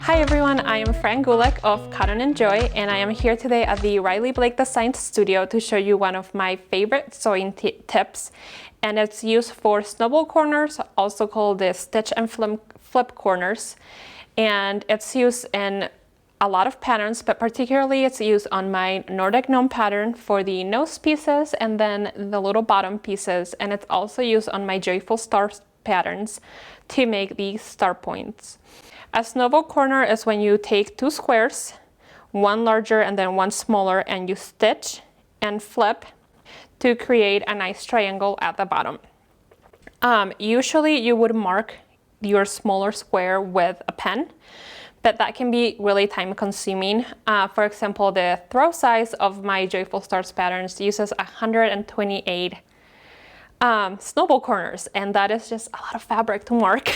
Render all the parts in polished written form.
Hi everyone, I am Fran Gulick of Cotton and Joy, and I am here today at the Riley Blake Design Studio to show you one of my favorite sewing tips, and it's used for snowball corners, also called the stitch and flip corners, and it's used in a lot of patterns, but particularly it's used on my Nordic gnome pattern for the nose pieces and then the little bottom pieces, and it's also used on my joyful stars patterns to make these star points. A snowball corner is when you take two squares, one larger and then one smaller, and you stitch and flip to create a nice triangle at the bottom. Usually you would mark your smaller square with a pen, but that can be really time consuming. For example, the throw size of my Joyful Stars patterns uses 128 snowball corners, and that is just a lot of fabric to mark.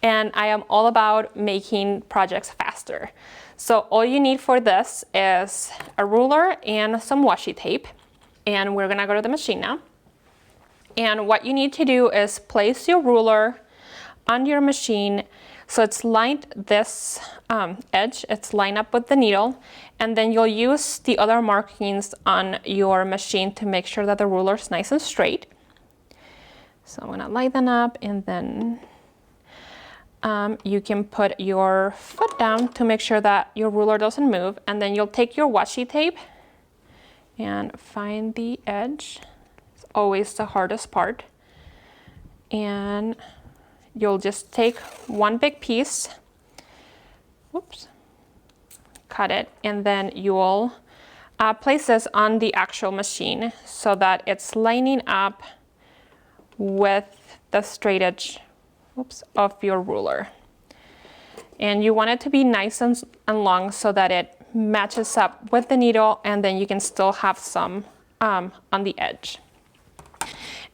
And I am all about making projects faster. So all you need for this is a ruler and some washi tape. And we're gonna go to the machine now. And what you need to do is place your ruler on your machine so it's lined this edge, it's lined up with the needle, and then you'll use the other markings on your machine to make sure that the ruler is nice and straight. So I'm gonna line them up, and then you can put your foot down to make sure that your ruler doesn't move, and then you'll take your washi tape and find the edge. It's always the hardest part. And you'll just take one big piece, whoops, cut it, and then you'll place this on the actual machine so that it's lining up with the straight edge, whoops, of your ruler. And you want it to be nice and long so that it matches up with the needle, and then you can still have some on the edge.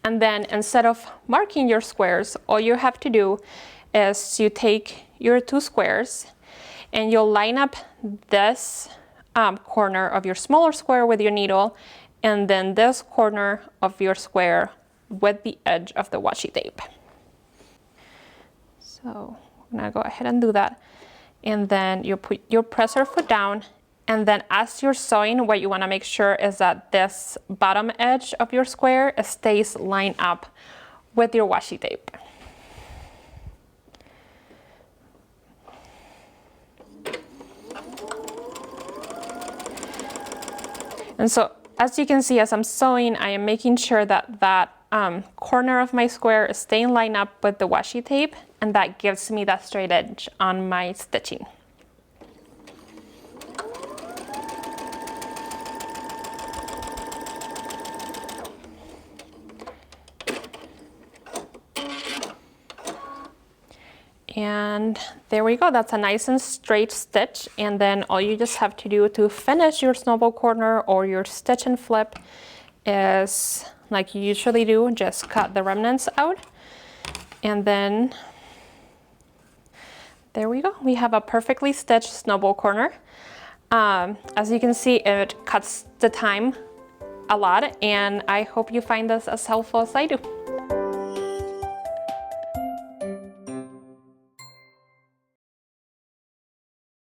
And then instead of marking your squares, all you have to do is you take your two squares and you'll line up this corner of your smaller square with your needle, and then this corner of your square with the edge of the washi tape. So I'm gonna go ahead and do that. And then you put your presser foot down, and then as you're sewing, what you wanna make sure is that this bottom edge of your square stays lined up with your washi tape. And so as you can see, as I'm sewing, I am making sure that that corner of my square is staying lined up with the washi tape, and that gives me that straight edge on my stitching. And there we go, that's a nice and straight stitch. And then all you just have to do to finish your snowball corner or your stitch and flip is, like you usually do, just cut the remnants out. And then there we go, we have a perfectly stitched snowball corner. As you can see, it cuts the time a lot, and I hope you find this as helpful as I do.